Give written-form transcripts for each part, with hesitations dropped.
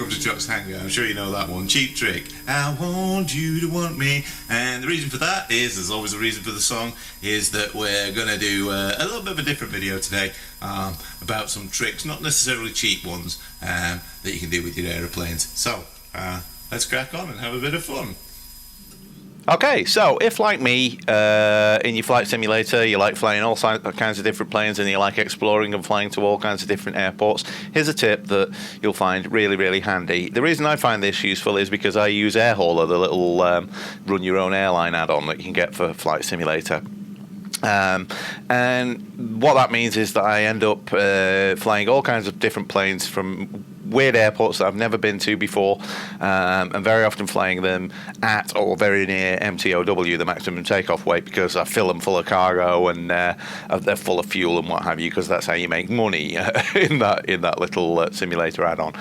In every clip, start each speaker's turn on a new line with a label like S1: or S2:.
S1: welcome to Chocks Hangar. I'm sure you know that one. Cheap Trick. I want you to want me. And the reason for that is, there's always a reason for the song, is that we're going to do a little bit of a different video today about some tricks, not necessarily cheap ones, that you can do with your aeroplanes. So, let's crack on and have a bit of fun.
S2: Okay, so if like me, in your flight simulator, you like flying all kinds of different planes and you like exploring and flying to all kinds of different airports, here's a tip that you'll find really, really handy. The reason I find this useful is because I use Airhauler, the little run your own airline add-on that you can get for Flight Simulator. And what that means is that I end up flying all kinds of different planes from weird airports that I've never been to before, and very often flying them at or very near MTOW, the maximum takeoff weight, because I fill them full of cargo and they're full of fuel and what have you, because that's how you make money in that little simulator add-on.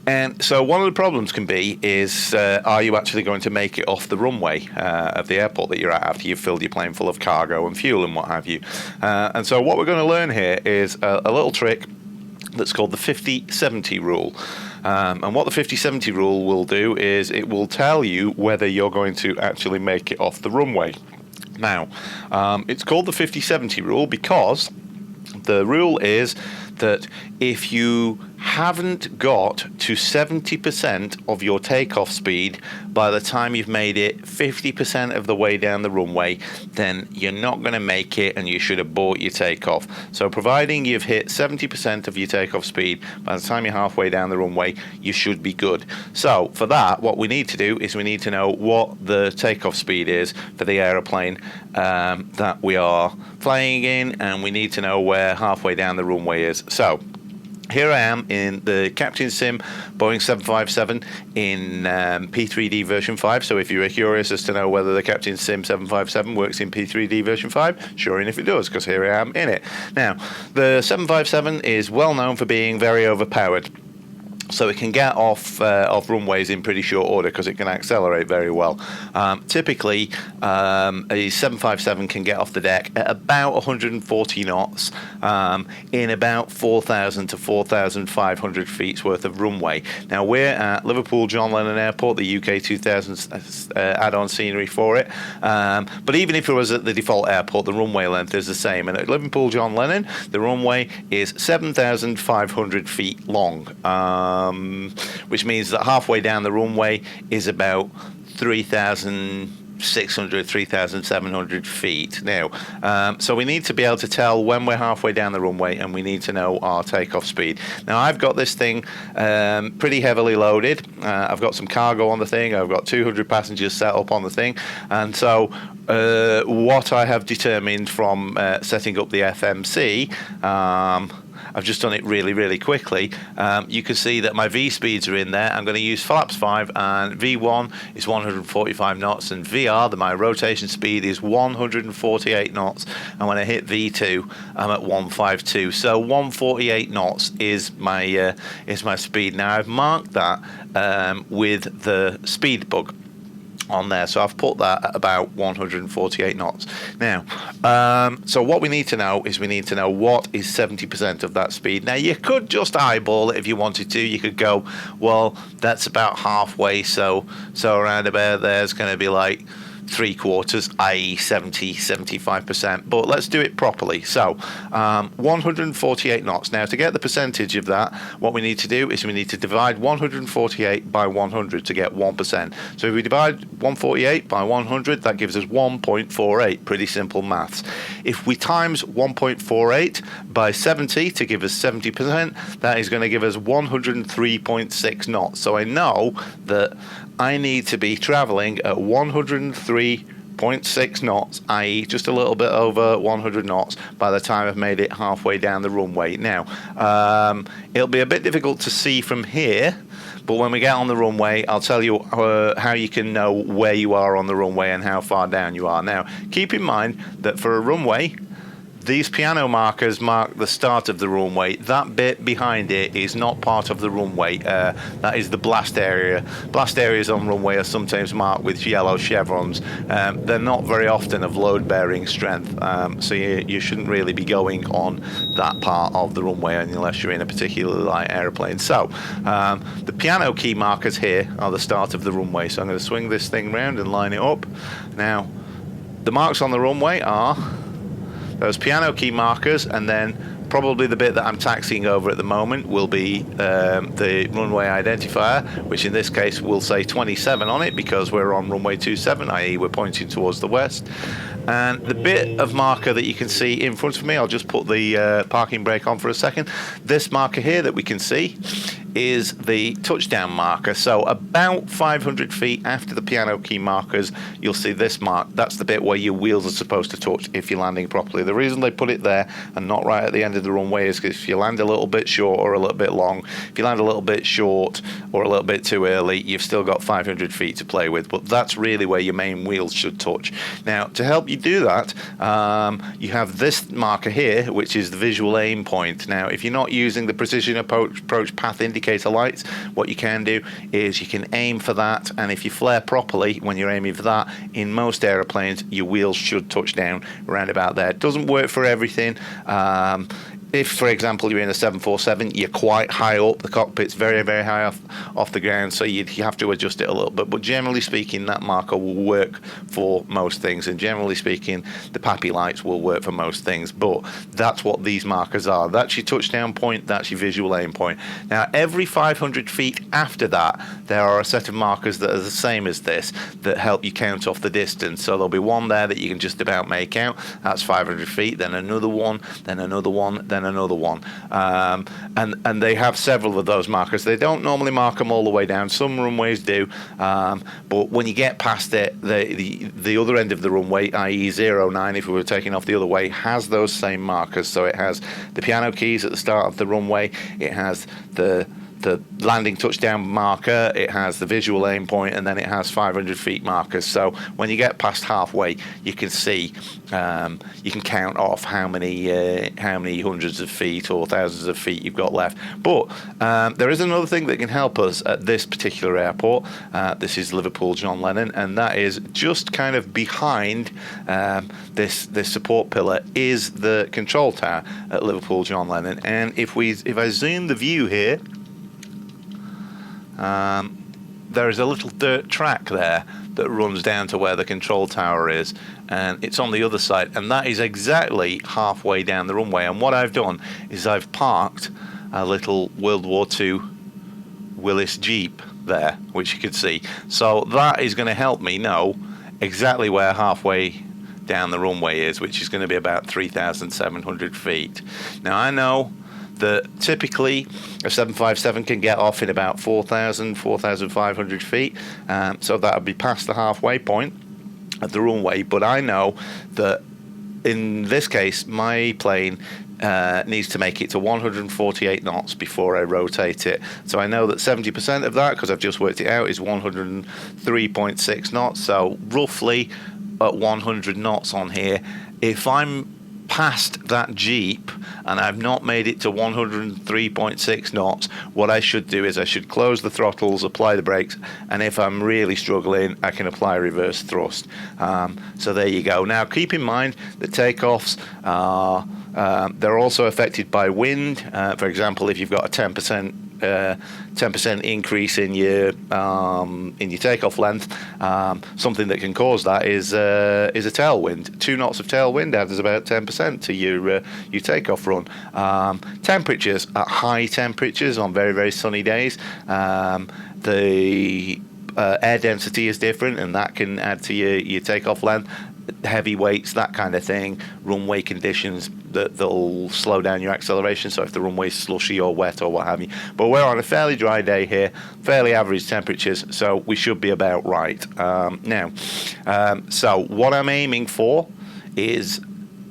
S2: And so one of the problems can be is, are you actually going to make it off the runway of the airport that you're at after you've filled your plane full of cargo and fuel and what have you? And so what we're going to learn here is a little trick that's called the 50-70 rule. And what the 50-70 rule will do is it will tell you whether you're going to actually make it off the runway. Now, it's called the 50-70 rule because the rule is that if you haven't got to 70% of your takeoff speed by the time you've made it 50% of the way down the runway, then you're not going to make it and you should abort your takeoff. So providing you've hit 70% of your takeoff speed by the time you're halfway down the runway, you should be good. So for that, what we need to do is we need to know what the takeoff speed is for the aeroplane that we are flying in, and we need to know where halfway down the runway is. So here I am in the Captain Sim Boeing 757 in P3D version 5. So if you were curious as to know whether the Captain Sim 757 works in P3D version 5, sure enough it does, because here I am in it. Now, the 757 is well known for being very overpowered. So it can get off runways in pretty short order because it can accelerate very well. Typically, a 757 can get off the deck at about 140 knots in about 4,000 to 4,500 feet worth of runway. Now, we're at Liverpool John Lennon Airport, the UK 2000 add-on scenery for it. But even if it was at the default airport, the runway length is the same. And at Liverpool John Lennon, the runway is 7,500 feet long. Which means that halfway down the runway is about 3,600, 3,700 feet. Now, so we need to be able to tell when we're halfway down the runway, and we need to know our takeoff speed. Now, I've got this thing pretty heavily loaded. I've got some cargo on the thing. I've got 200 passengers set up on the thing. And so what I have determined from setting up the FMC, I've just done it really, really quickly. You can see that my V speeds are in there. I'm going to use flaps 5, and V1 is 145 knots, and VR, my rotation speed, is 148 knots. And when I hit V2, I'm at 152. So 148 knots is my speed. Now I've marked that with the speed bug on there, so I've put that at about 148 knots. Now, so what we need to know is we need to know what is 70% of that speed. Now, you could just eyeball it if you wanted to. You could go, well, that's about halfway, so around about there's going to be like 3/4, i.e. 75%, but let's do it properly. So 148 knots. Now, to get the percentage of that, what we need to do is we need to divide 148 by 100 to get 1%. So if we divide 148 by 100, that gives us 1.48. Pretty simple maths. If we times 1.48 by 70 to give us 70%, that is going to give us 103.6 knots. So I know that I need to be traveling at 103.6 knots, i.e. just a little bit over 100 knots by the time I've made it halfway down the runway. Now, it'll be a bit difficult to see from here, but when we get on the runway, I'll tell you how you can know where you are on the runway and how far down you are. Now, keep in mind that for a runway, These piano markers mark the start of the runway. That bit behind it is not part of the runway. That is the blast area. Blast areas on runway are sometimes marked with yellow chevrons. They're not very often of load-bearing strength, so you shouldn't really be going on that part of the runway unless you're in a particularly light aeroplane. So the piano key markers here are the start of the runway. So I'm going to swing this thing round and line it up. Now, the marks on the runway are those piano key markers, and then probably the bit that I'm taxiing over at the moment will be the runway identifier, which in this case will say 27 on it because we're on runway 27, i.e. we're pointing towards the west. And the bit of marker that you can see in front of me, I'll just put the parking brake on for a second. This marker here that we can see is the touchdown marker. So about 500 feet after the piano key markers, you'll see this mark. That's the bit where your wheels are supposed to touch if you're landing properly. The reason they put it there and not right at the end of the runway is because if you land a little bit short or a little bit long, if you land a little bit short or a little bit too early, you've still got 500 feet to play with. But that's really where your main wheels should touch. Now, to help you do that, you have this marker here, which is the visual aim point. Now, if you're not using the precision approach path indicator lights, what you can do is you can aim for that, and if you flare properly when you're aiming for that, in most aeroplanes your wheels should touch down around about there. It doesn't work for everything. If, for example, you're in a 747, you're quite high up, the cockpit's very, very high off the ground, so you have to adjust it a little bit. But generally speaking, that marker will work for most things, and generally speaking, the PAPI lights will work for most things. But that's what these markers are. That's your touchdown point, that's your visual aim point. Now, every 500 feet after that, there are a set of markers that are the same as this that help you count off the distance. So there'll be one there that you can just about make out. That's 500 feet, then another one, then another one, then another one, and they have several of those markers. They don't normally mark them all the way down. Some runways do, but when you get past it, the other end of the runway, i.e. 09, if we were taking off the other way, has those same markers. So it has the piano keys at the start of the runway, it has the landing touchdown marker, it has the visual aim point, and then it has 500 feet markers. So when you get past halfway, you can see, you can count off how many hundreds of feet or thousands of feet you've got left. But there is another thing that can help us at this particular airport. This is Liverpool John Lennon, and that is just kind of behind this support pillar is the control tower at Liverpool John Lennon. And if I zoom the view here, there is a little dirt track there that runs down to where the control tower is, and it's on the other side, and that is exactly halfway down the runway. And what I've done is I've parked a little World War II Willis Jeep there, which you can see. So that is going to help me know exactly where halfway down the runway is, which is going to be about 3,700 feet. Now, I know that typically a 757 can get off in about 4,500 feet, so that would be past the halfway point of the runway. But I know that in this case, my plane needs to make it to 148 knots before I rotate it. So I know that 70% of that, because I've just worked it out, is 103.6 knots. So roughly at 100 knots on here, if I'm past that Jeep and I've not made it to 103.6 knots, what I should do is I should close the throttles, apply the brakes, and if I'm really struggling, I can apply reverse thrust. So there you go. Now, keep in mind that takeoffs are they're also affected by wind. For example, if you've got a 10% increase in your takeoff length, something that can cause that is a tailwind. 2 knots of tailwind adds about 10% to your takeoff run. Temperatures at high temperatures on very, very sunny days, the air density is different, and that can add to your takeoff length. Heavy weights, that kind of thing, runway conditions that'll slow down your acceleration, so if the runway's slushy or wet or what have you. But we're on a fairly dry day here, fairly average temperatures, so we should be about right. So what I'm aiming for is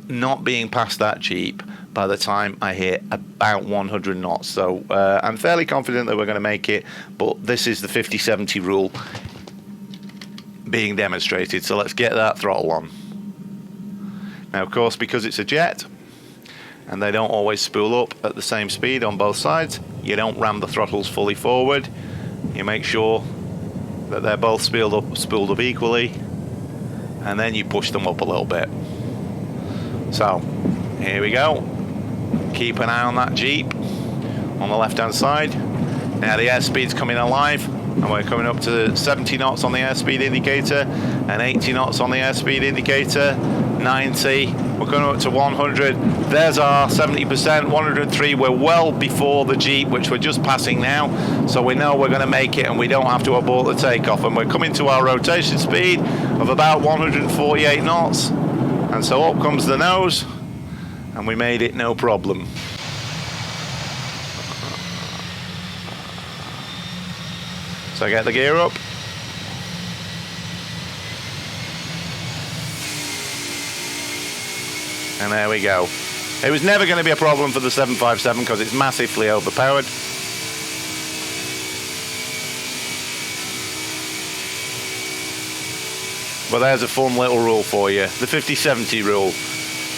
S2: not being past that Jeep by the time I hit about 100 knots. So I'm fairly confident that we're going to make it, but this is the 50-70 rule being demonstrated, so let's get that throttle on. Now, of course, because it's a jet, and they don't always spool up at the same speed on both sides. You don't ram the throttles fully forward. You make sure that they're both spooled up equally, and then you push them up a little bit. So here we go. Keep an eye on that Jeep on the left hand side. Now the airspeed's coming alive, and we're coming up to 70 knots on the airspeed indicator and 80 knots on the airspeed indicator. 90, we're going up to 100. There's our 70%, 103. We're well before the Jeep, which we're just passing now, so we know we're going to make it and we don't have to abort the takeoff. And we're coming to our rotation speed of about 148 knots, and so up comes the nose, and we made it no problem. So get the gear up. And there we go. It was never going to be a problem for the 757 because it's massively overpowered. But there's a fun little rule for you. The 50-70 rule.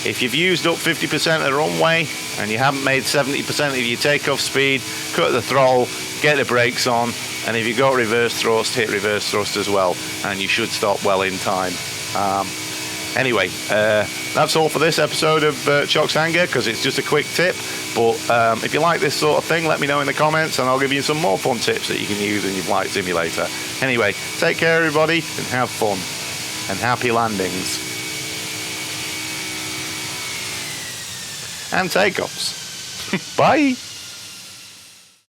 S2: If you've used up 50% of the runway and you haven't made 70% of your takeoff speed, cut the throttle, get the brakes on, and if you've got reverse thrust, hit reverse thrust as well, and you should stop well in time. Anyway, that's all for this episode of Chocks Hangar, because it's just a quick tip. But if you like this sort of thing, let me know in the comments, and I'll give you some more fun tips that you can use in your flight simulator. Anyway, take care, everybody, and have fun. And happy landings. And takeoffs. Bye.